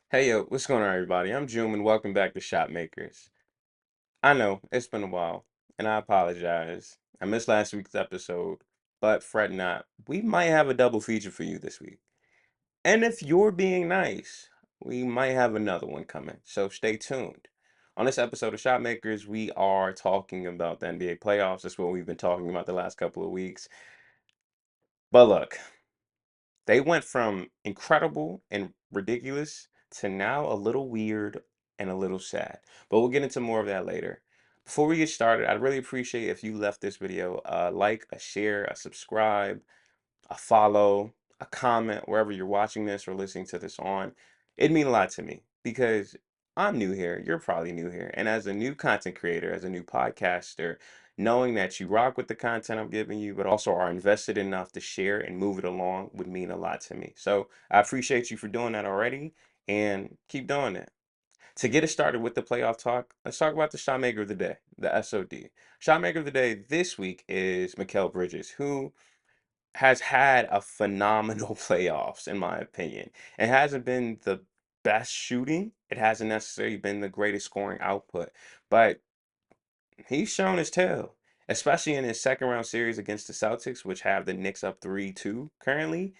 Hey yo, what's going on, everybody? I'm June, and welcome back to Shotmakers. I know it's been a while, and I apologize. I missed last week's episode, but fret not. We might have a double feature for you this week. And if you're being nice, we might have another one coming. So stay tuned. On this episode of Shotmakers, we are talking about the NBA playoffs. That's what we've been talking about the last couple of weeks. But look, they went from incredible and ridiculous to now a little weird and a little sad. But we'll get into more of that later. Before we get started, I'd really appreciate if you left this video a like, a share, a subscribe, a follow, a comment wherever you're watching this or listening to this on. It'd mean a lot to me because I'm new here. You're probably new here. And as a new content creator, as a new podcaster, knowing that you rock with the content I'm giving you, but also are invested enough to share and move it along would mean a lot to me. So I appreciate you for doing that already and keep doing it. To get us started with the playoff talk, let's talk about the shot maker of the day, the SOD. Shot maker of the day this week is Mikal Bridges, who has had a phenomenal playoffs, in my opinion. It hasn't been the best shooting. It hasn't necessarily been the greatest scoring output, but he's shown his tail, especially in his second round series against the Celtics, which have the Knicks up 3-2 currently.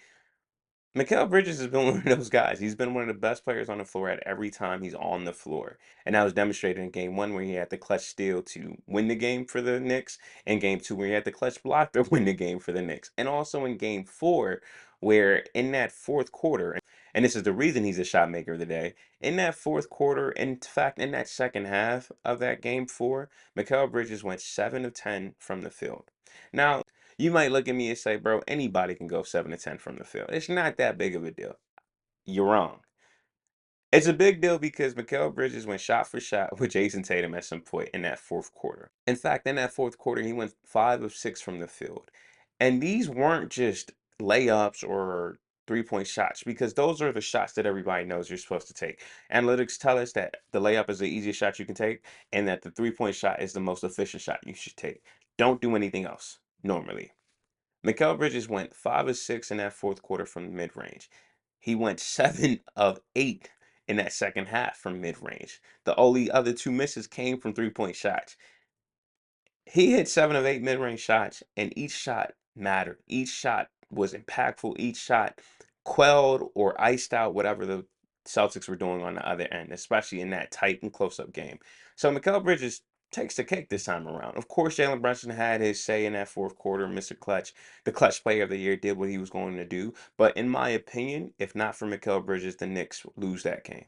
Mikal Bridges has been one of those guys. He's been one of the best players on the floor at every time he's on the floor. And that was demonstrated in game one where he had the clutch steal to win the game for the Knicks, and game two where he had the clutch block to win the game for the Knicks. And also in game four, where in that fourth quarter, and this is the reason he's a shot maker of the day, in that fourth quarter, in fact, in that second half of that game four, Mikal Bridges went 7 of 10 from the field. Now, you might look at me and say, bro, anybody can go 7 to 10 from the field. It's not that big of a deal. You're wrong. It's a big deal because Mikal Bridges went shot for shot with Jason Tatum at some point in that fourth quarter. In fact, in that fourth quarter, he went 5 of 6 from the field. And these weren't just layups or three-point shots because those are the shots that everybody knows you're supposed to take. Analytics tell us that the layup is the easiest shot you can take and that the three-point shot is the most efficient shot you should take. Don't do anything else normally. Mikal Bridges went 5 of 6 in that fourth quarter from mid range. He went 7 of 8 in that second half from mid range. The only other two misses came from 3-point shots. He hit 7 of 8 mid range shots, and each shot mattered. Each shot was impactful. Each shot quelled or iced out whatever the Celtics were doing on the other end, especially in that tight and close up game. So Mikal Bridges takes the cake this time around. Of course, Jalen Brunson had his say in that fourth quarter. Mr. Clutch, the clutch player of the year, did what he was going to do. But in my opinion, if not for Mikal Bridges, the Knicks lose that game.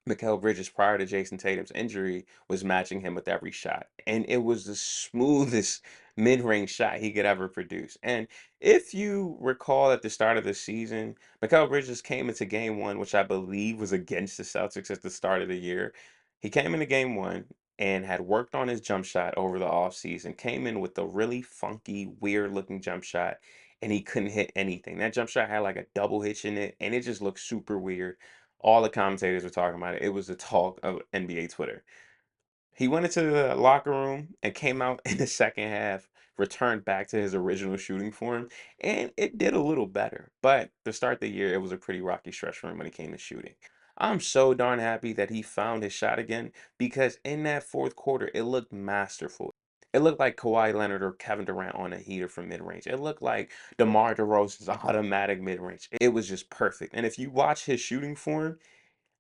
Mikal Bridges, prior to Jason Tatum's injury, was matching him with every shot. And it was the smoothest mid-range shot he could ever produce. And if you recall at the start of the season, Mikal Bridges came into game one, which I believe was against the Celtics at the start of the year. He came into game one and had worked on his jump shot over the offseason, came in with a really funky, weird-looking jump shot, and he couldn't hit anything. That jump shot had like a double hitch in it, and it just looked super weird. All the commentators were talking about it. It was the talk of NBA Twitter. He went into the locker room and came out in the second half, returned back to his original shooting form, and it did a little better. But to start the year, it was a pretty rocky stretch for him when it came to shooting. I'm so darn happy that he found his shot again because in that fourth quarter, it looked masterful. It looked like Kawhi Leonard or Kevin Durant on a heater from mid-range. It looked like DeMar DeRozan's automatic mid-range. It was just perfect. And if you watch his shooting form,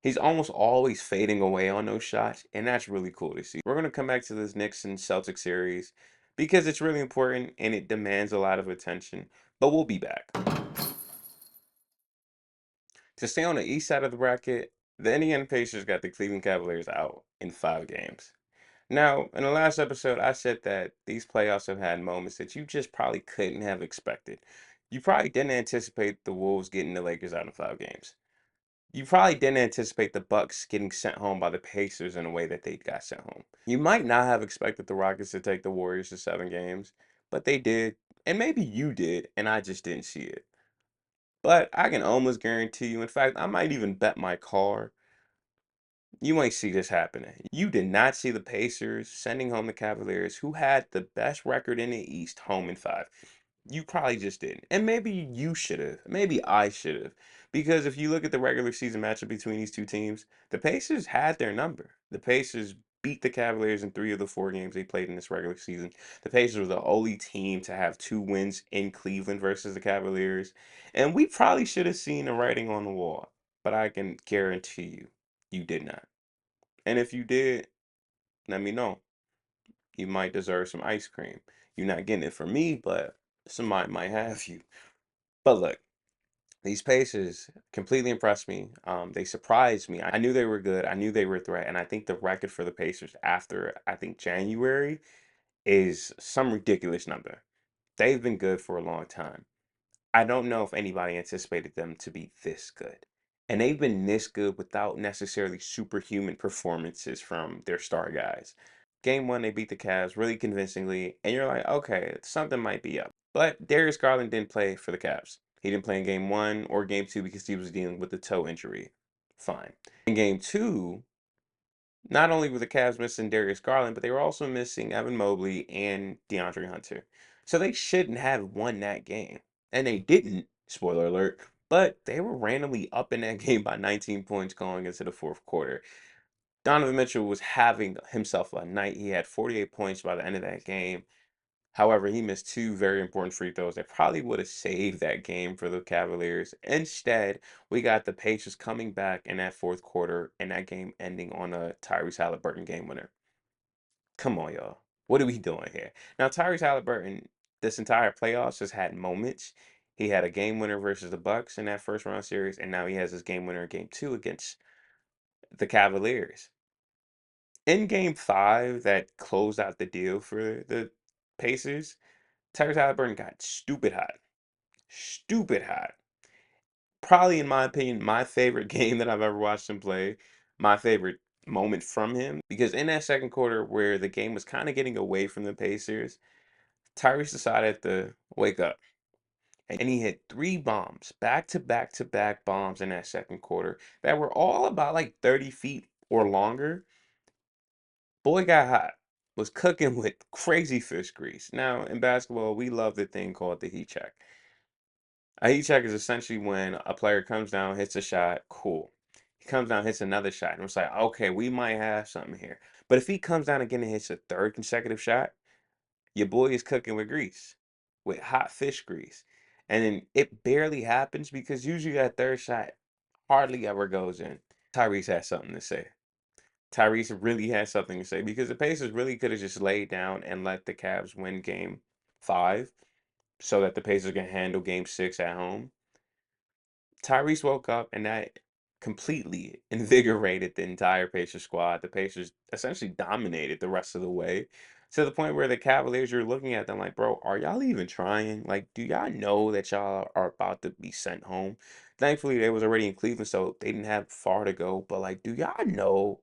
he's almost always fading away on those shots, and that's really cool to see. We're going to come back to this Knicks and Celtics series because it's really important and it demands a lot of attention, but we'll be back. To stay on the east side of the bracket, the Indiana Pacers got the Cleveland Cavaliers out in 5 games. Now, in the last episode, I said that these playoffs have had moments that you just probably couldn't have expected. You probably didn't anticipate the Wolves getting the Lakers out in 5 games. You probably didn't anticipate the Bucks getting sent home by the Pacers in the way that they got sent home. You might not have expected the Rockets to take the Warriors to 7 games, but they did. And maybe you did, and I just didn't see it. But I can almost guarantee you, in fact, I might even bet my car, you might see this happening. You did not see the Pacers sending home the Cavaliers, who had the best record in the East, home in 5. You probably just didn't. And maybe you should have. Maybe I should have. Because if you look at the regular season matchup between these two teams, the Pacers had their number. The Pacers beat the Cavaliers in 3 of the 4 games they played in this regular season. The Pacers were the only team to have 2 wins in Cleveland versus the Cavaliers. And we probably should have seen the writing on the wall. But I can guarantee you, you did not. And if you did, let me know. You might deserve some ice cream. You're not getting it from me, but somebody might have you. But look, these Pacers completely impressed me. They surprised me. I knew they were good. I knew they were a threat. And I think the record for the Pacers after, I think, January is some ridiculous number. They've been good for a long time. I don't know if anybody anticipated them to be this good. And they've been this good without necessarily superhuman performances from their star guys. Game one, they beat the Cavs really convincingly, and you're like, okay, something might be up. But Darius Garland didn't play for the Cavs. He didn't play in game one or game two because he was dealing with the toe injury. Fine. In game two, not only were the Cavs missing Darius Garland, but they were also missing Evan Mobley and DeAndre Hunter. So they shouldn't have won that game. And they didn't, spoiler alert, but they were randomly up in that game by 19 points going into the fourth quarter. Donovan Mitchell was having himself a night. He had 48 points by the end of that game. However, he missed 2 very important free throws that probably would have saved that game for the Cavaliers. Instead, we got the Pacers coming back in that fourth quarter and that game ending on a Tyrese Halliburton game winner. Come on, y'all. What are we doing here? Now, Tyrese Halliburton, this entire playoffs has had moments. He had a game winner versus the Bucks in that first round series, and now he has his game winner in game two against the Cavaliers. In game five, that closed out the deal for the Pacers, Tyrese Halliburton got stupid hot. Stupid hot. Probably, in my opinion, my favorite game that I've ever watched him play. My favorite moment from him. Because in that second quarter, where the game was kind of getting away from the Pacers, Tyrese decided to wake up. And he hit 3 bombs, back to back to back bombs in that second quarter that were all about like 30 feet or longer. Boy got hot. Was cooking with crazy fish grease. Now, in basketball, we love the thing called the heat check. A heat check is essentially when a player comes down, hits a shot, cool. He comes down, hits another shot, and it's like, okay, we might have something here. But if he comes down again and hits a third consecutive shot, your boy is cooking with grease, with hot fish grease. And then it barely happens because usually that third shot hardly ever goes in. Tyrese has something to say. Tyrese really has something to say because the Pacers really could have just laid down and let the Cavs win game five so that the Pacers can handle game six at home. Tyrese woke up and that completely invigorated the entire Pacers squad. The Pacers essentially dominated the rest of the way to the point where the Cavaliers, you're looking at them like, bro, are y'all even trying? Like, do y'all know that y'all are about to be sent home? Thankfully, they was already in Cleveland, so they didn't have far to go. But like, do y'all know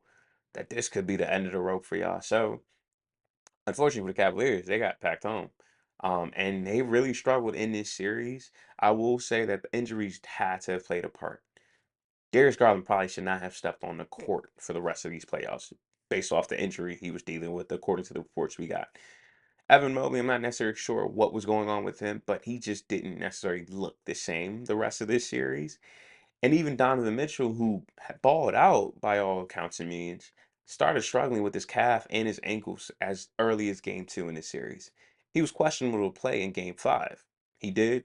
that this could be the end of the rope for y'all? So unfortunately for the Cavaliers, they got packed home. And they really struggled in this series. I will say that the injuries had to have played a part. Darius Garland probably should not have stepped on the court for the rest of these playoffs based off the injury he was dealing with, according to the reports we got. Evan Mobley, I'm not necessarily sure what was going on with him, but he just didn't necessarily look the same the rest of this series. And even Donovan Mitchell, who had balled out by all accounts and means, started struggling with his calf and his ankles as early as game two in this series. He was questionable to play in game five. He did.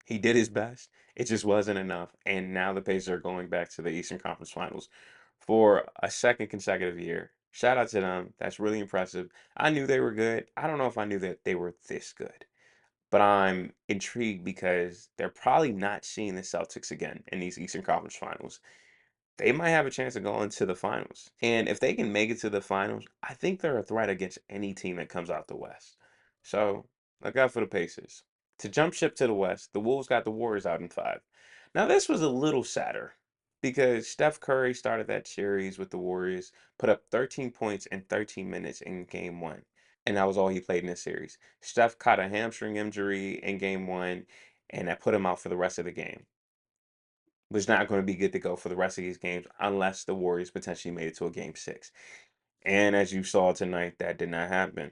He did his best. It just wasn't enough. And now the Pacers are going back to the Eastern Conference Finals for a second consecutive year. Shout out to them. That's really impressive. I knew they were good. I don't know if I knew that they were this good. But I'm intrigued because they're probably not seeing the Celtics again in these Eastern Conference Finals. They might have a chance of going to the finals. And if they can make it to the finals, I think they're a threat against any team that comes out the West. So look out for the Pacers. To jump ship to the West, the Wolves got the Warriors out in five. Now, this was a little sadder because Steph Curry started that series with the Warriors, put up 13 points in 13 minutes in game one. And that was all he played in this series. Steph caught a hamstring injury in game one, and that put him out for the rest of the game. Was not going to be good to go for the rest of these games unless the Warriors potentially made it to a game six. And as you saw tonight, that did not happen.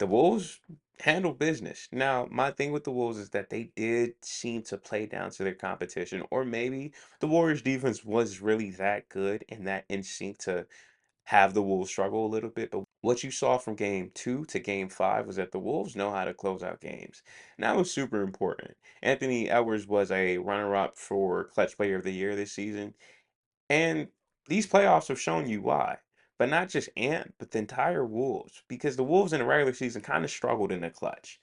the Wolves handle business. Now, my thing with the Wolves is that they did seem to play down to their competition, or maybe the Warriors defense was really that good and that in sync to have the Wolves struggle a little bit. But what you saw from game 2 to game 5 was that the Wolves know how to close out games. And that was super important. Anthony Edwards was a runner-up for Clutch Player of the Year this season. And these playoffs have shown you why. But not just Ant, but the entire Wolves. Because the Wolves in the regular season kind of struggled in the clutch.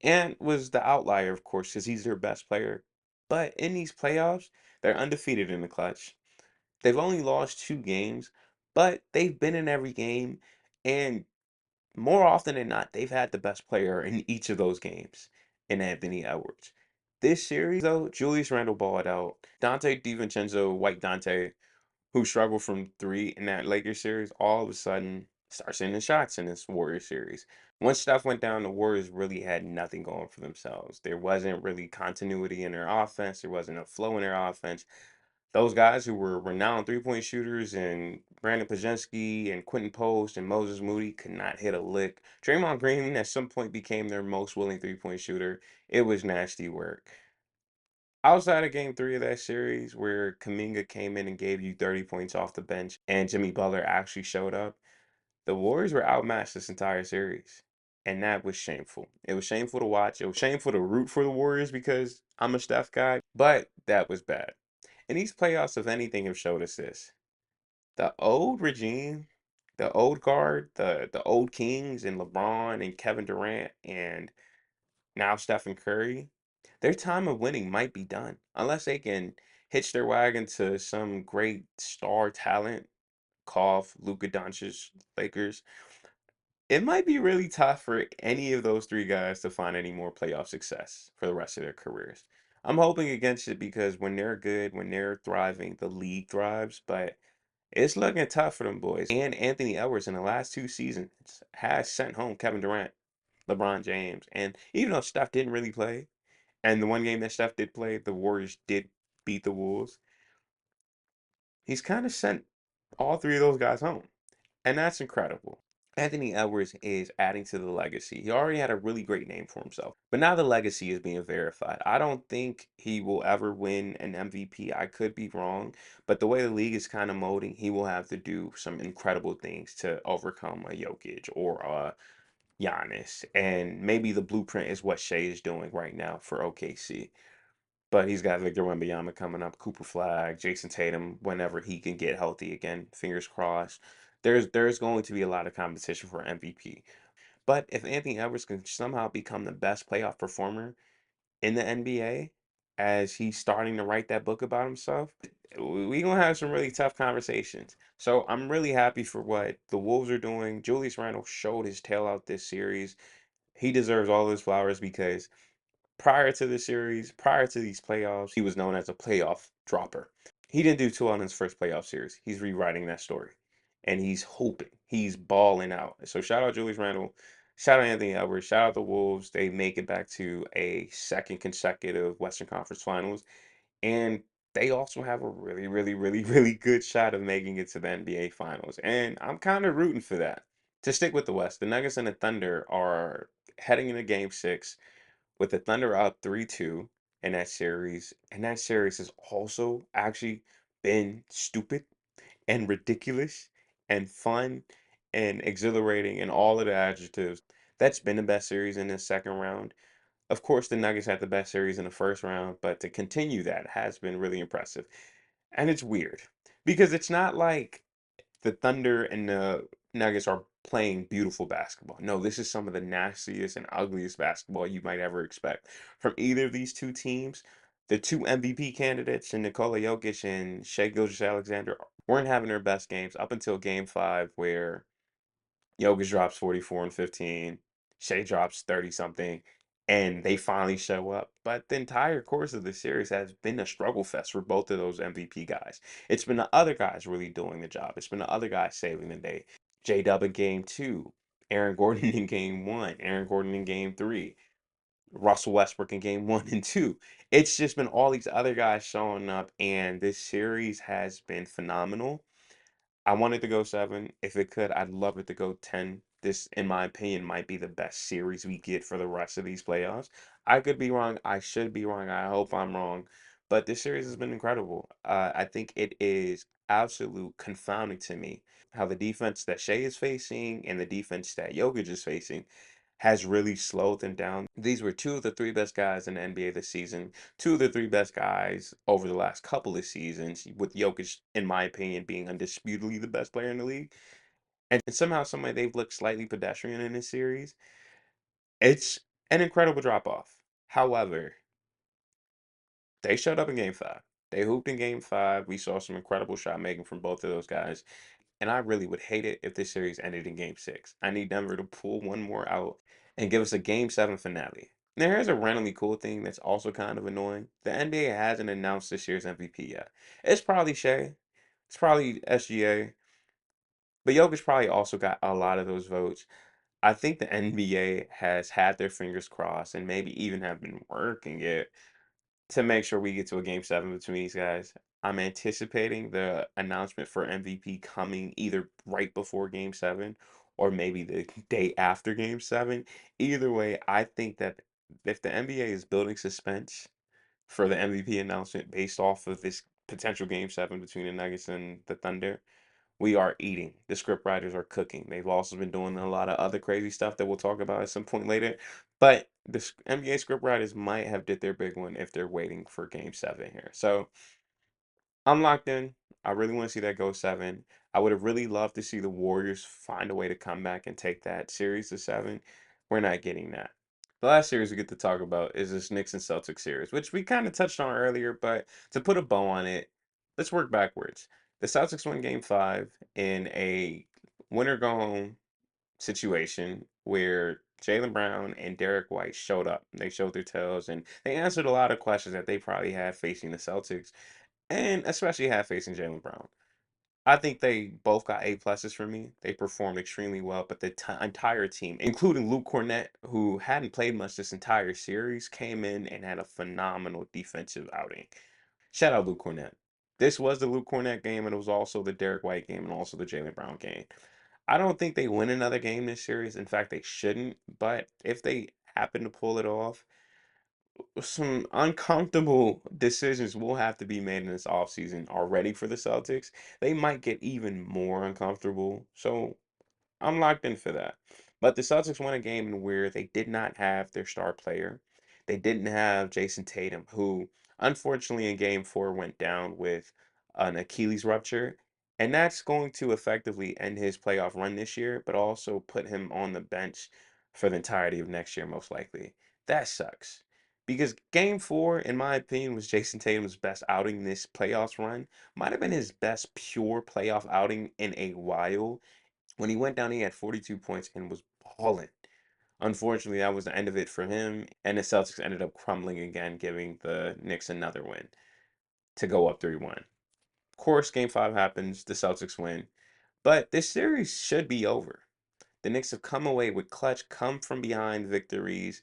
Ant was the outlier, of course, because he's their best player. But in these playoffs, they're undefeated in the clutch. They've only lost 2 games, but they've been in every game. And more often than not, they've had the best player in each of those games in Anthony Edwards. This series, though, Julius Randle balled out. Dante DiVincenzo, White Dante, who struggled from three in that Lakers series, all of a sudden starts hitting shots in this Warriors series. Once stuff went down, the Warriors really had nothing going for themselves. There wasn't really continuity in their offense. There wasn't a flow in their offense. Those guys who were renowned three-point shooters and Brandon Pajensky and Quentin Post and Moses Moody could not hit a lick. Draymond Green at some point became their most willing three-point shooter. It was nasty work. Outside of game 3 of that series, where Kaminga came in and gave you 30 points off the bench and Jimmy Butler actually showed up, the Warriors were outmatched this entire series. And that was shameful. It was shameful to watch. It was shameful to root for the Warriors because I'm a Steph guy, but that was bad. And these playoffs, if anything, have showed us this. The old regime, the old guard, the old Kings and LeBron and Kevin Durant and now Stephen Curry, their time of winning might be done unless they can hitch their wagon to some great star talent, cough Luka Doncic Lakers. It might be really tough for any of those three guys to find any more playoff success for the rest of their careers. I'm hoping against it because when they're good, when they're thriving, the league thrives, but it's looking tough for them boys. And Anthony Edwards in the last 2 seasons has sent home Kevin Durant, LeBron James. And even though Steph didn't really play, and the one game that Steph did play, the Warriors did beat the Wolves, he's kind of sent all three of those guys home. And that's incredible. Anthony Edwards is adding to the legacy. He already had a really great name for himself, but now the legacy is being verified. I don't think he will ever win an MVP. I could be wrong, but the way the league is kind of molding, he will have to do some incredible things to overcome a Jokic or a Giannis. And maybe the blueprint is what Shea is doing right now for OKC. But he's got Victor Wembanyama coming up, Cooper Flag, Jason Tatum, whenever he can get healthy again. Fingers crossed. There's going to be a lot of competition for MVP. But if Anthony Edwards can somehow become the best playoff performer in the NBA as he's starting to write that book about himself, we gonna have some really tough conversations. So I'm really happy for what the Wolves are doing. Julius Randle showed his tail out this series. He deserves all his flowers because prior to the series, prior to these playoffs, he was known as a playoff dropper. He didn't do too well in his first playoff series. He's rewriting that story. And he's hoping. He's balling out. So shout out Julius Randle. Shout out Anthony Edwards. Shout out the Wolves. They make it back to a second consecutive Western Conference Finals. And they also have a really, really, really, really good shot of making it to the NBA Finals. And I'm kind of rooting for that. To stick with the West, the Nuggets and the Thunder are heading into game 6 with the Thunder up 3-2 in that series. And that series has also actually been stupid and ridiculous and fun and exhilarating and all of the adjectives. That's been the best series in the second round. Of course, the Nuggets had the best series in the first round, but to continue that has been really impressive. And it's weird because it's not like the Thunder and the Nuggets are playing beautiful basketball. No, this is some of the nastiest and ugliest basketball you might ever expect from either of these two teams. The two MVP candidates, and Nikola Jokic and Shai Gilgeous-Alexander, weren't having their best games up until game 5, where Jokic drops 44 and 15, Shea drops 30 something, and they finally show up. But the entire course of the series has been a struggle fest for both of those MVP guys. It's been the other guys really doing the job. It's been the other guys saving the day. J Dub in game 2, Aaron Gordon in game 1, Aaron Gordon in game 3, Russell Westbrook in game 1 and 2. It's just been all these other guys showing up, and this series has been phenomenal. I want it to go 7. If it could, I'd love it to go 10. this, in my opinion, might be the best series we get for the rest of these playoffs. I could be wrong. I should be wrong. I hope I'm wrong. But this series has been incredible. I think it is absolute confounding to me how the defense that Shea is facing and the defense that Jokic is facing has really slowed them down. These were two of the three best guys in the NBA this season, two of the three best guys over the last couple of seasons, with Jokic, in my opinion, being undisputedly the best player in the league. And somehow, someway, they've looked slightly pedestrian in this series. It's an incredible drop off. However, they showed up in game five. They hooped in game five. We saw some incredible shot making from both of those guys. And I really would hate it if this series ended in game six. I need Denver to pull one more out and give us a game seven finale. Now, here's a randomly cool thing that's also kind of annoying. The NBA hasn't announced this year's MVP yet. It's probably Shea. It's probably SGA. But Jokic probably also got a lot of those votes. I think the NBA has had their fingers crossed and maybe even have been working it to make sure we get to a game seven between these guys. I'm anticipating the announcement for MVP coming either right before game seven or maybe the day after game seven. Either way, I think that if the NBA is building suspense for the MVP announcement based off of this potential game seven between the Nuggets and the Thunder, we are eating. The script writers are cooking. They've also been doing a lot of other crazy stuff that we'll talk about at some point later. But the NBA script writers might have did their big one if they're waiting for game seven here. So I'm locked in. I really want to see that go seven. I would have really loved to see the Warriors find a way to come back and take that series to seven. We're not getting that. The last series we get to talk about is this Knicks and Celtics series, which we kind of touched on earlier, but to put a bow on it, let's work backwards. The Celtics won game five in a winner go home situation where Jaylen Brown and Derek White showed up. They showed their tails and they answered a lot of questions that they probably had facing the Celtics and especially had facing Jaylen Brown. I think they both got A pluses for me. They performed extremely well, but the entire team, including Luke Cornett, who hadn't played much this entire series, came in and had a phenomenal defensive outing. Shout out Luke Cornett. This was the Luke Cornett game, and it was also the Derek White game, and also the Jaylen Brown game. I don't think they win another game this series. In fact, they shouldn't. But if they happen to pull it off, some uncomfortable decisions will have to be made in this offseason already for the Celtics. They might get even more uncomfortable. So I'm locked in for that. But the Celtics won a game in where they did not have their star player. They didn't have Jason Tatum, who unfortunately in game four went down with an Achilles rupture. And that's going to effectively end his playoff run this year, but also put him on the bench for the entirety of next year, most likely. That sucks. Because game four, in my opinion, was Jason Tatum's best outing this playoffs run. Might have been his best pure playoff outing in a while. When he went down, he had 42 points and was balling. Unfortunately, that was the end of it for him, and the Celtics ended up crumbling again, giving the Knicks another win to go up 3-1. Of course, game five happens, the Celtics win, but this series should be over. The Knicks have come away with clutch, come from behind victories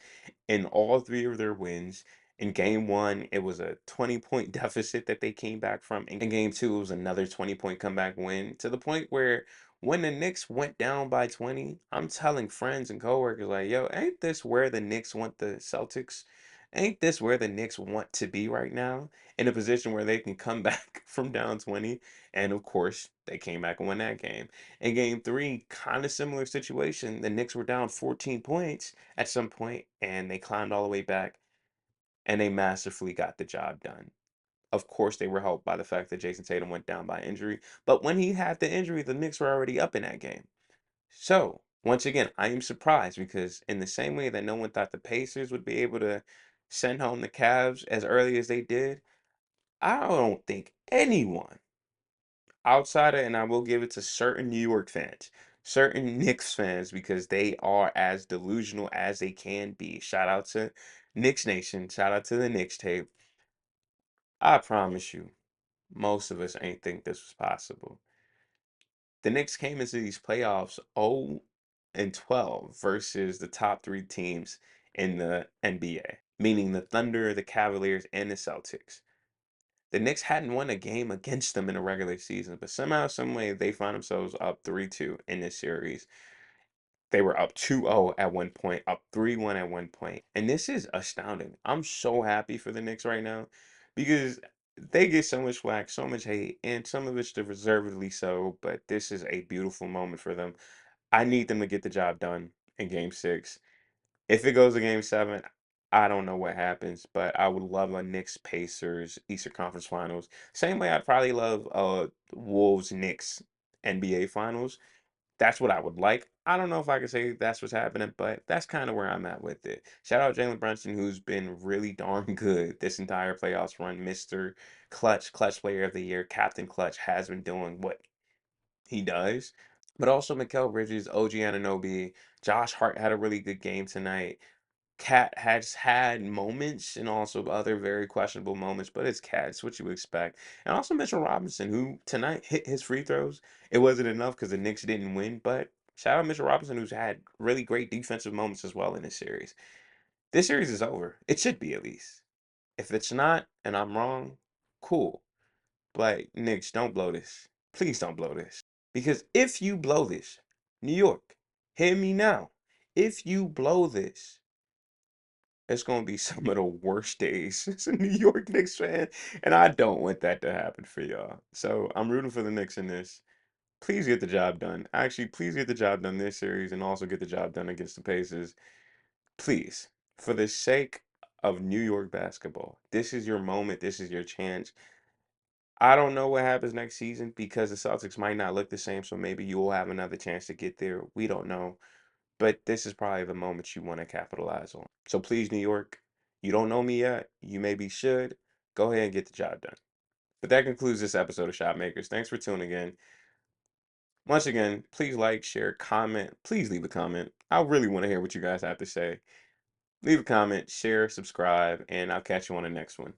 in all three of their wins. In game one, it was a 20-point deficit that they came back from. In game two, it was another 20-point comeback win to the point where when the Knicks went down by 20, I'm telling friends and coworkers, like, yo, ain't this where the Knicks want the Celtics? Ain't this where the Knicks want to be right now? In a position where they can come back from down 20. And of course, they came back and won that game. In game three, kind of similar situation. The Knicks were down 14 points at some point, and they climbed all the way back, and they masterfully got the job done. Of course, they were helped by the fact that Jason Tatum went down by injury, but when he had the injury, the Knicks were already up in that game. So, once again, I am surprised because in the same way that no one thought the Pacers would be able to send home the Cavs as early as they did, I don't think anyone outside of, and I will give it to certain New York fans, certain Knicks fans, because they are as delusional as they can be. Shout out to Knicks Nation. Shout out to the Knicks tape. I promise you, most of us ain't think this was possible. The Knicks came into these playoffs 0-12 versus the top three teams in the NBA, meaning the Thunder, the Cavaliers, and the Celtics. The Knicks hadn't won a game against them in a regular season, but somehow, some way, they found themselves up 3-2 in this series. They were up 2-0 at one point, up 3-1 at one point. And this is astounding. I'm so happy for the Knicks right now because they get so much flack, so much hate, and some of it's deservedly so, but this is a beautiful moment for them. I need them to get the job done in game six. If it goes to game seven, I don't know what happens, but I would love a Knicks Pacers Eastern Conference Finals. Same way I'd probably love Wolves Knicks NBA Finals. That's what I would like. I don't know if I can say that's what's happening, but that's kind of where I'm at with it. Shout out Jalen Brunson, who's been really darn good this entire playoffs run. Mr. Clutch, Clutch Player of the Year, Captain Clutch has been doing what he does. But also Mikal Bridges, OG Anunoby, Josh Hart had a really good game tonight. Cat has had moments and also other very questionable moments, but it's Cat. It's what you expect. And also Mitchell Robinson, who tonight hit his free throws. It wasn't enough because the Knicks didn't win, but shout out Mitchell Robinson, who's had really great defensive moments as well in this series. This series is over. It should be at least. If it's not, and I'm wrong, cool. But Knicks, don't blow this. Please don't blow this. Because if you blow this, New York, hear me now. If you blow this, it's going to be some of the worst days as a New York Knicks fan, and I don't want that to happen for y'all. So I'm rooting for the Knicks in this. Please get the job done. Actually, please get the job done this series and also get the job done against the Pacers. Please, for the sake of New York basketball, this is your moment. This is your chance. I don't know what happens next season because the Celtics might not look the same, so maybe you will have another chance to get there. We don't know. But this is probably the moment you want to capitalize on. So please, New York, you don't know me yet. You maybe should. Go ahead and get the job done. But that concludes this episode of Shot Makers. Thanks for tuning in. Once again, please like, share, comment. Please leave a comment. I really want to hear what you guys have to say. Leave a comment, share, subscribe, and I'll catch you on the next one.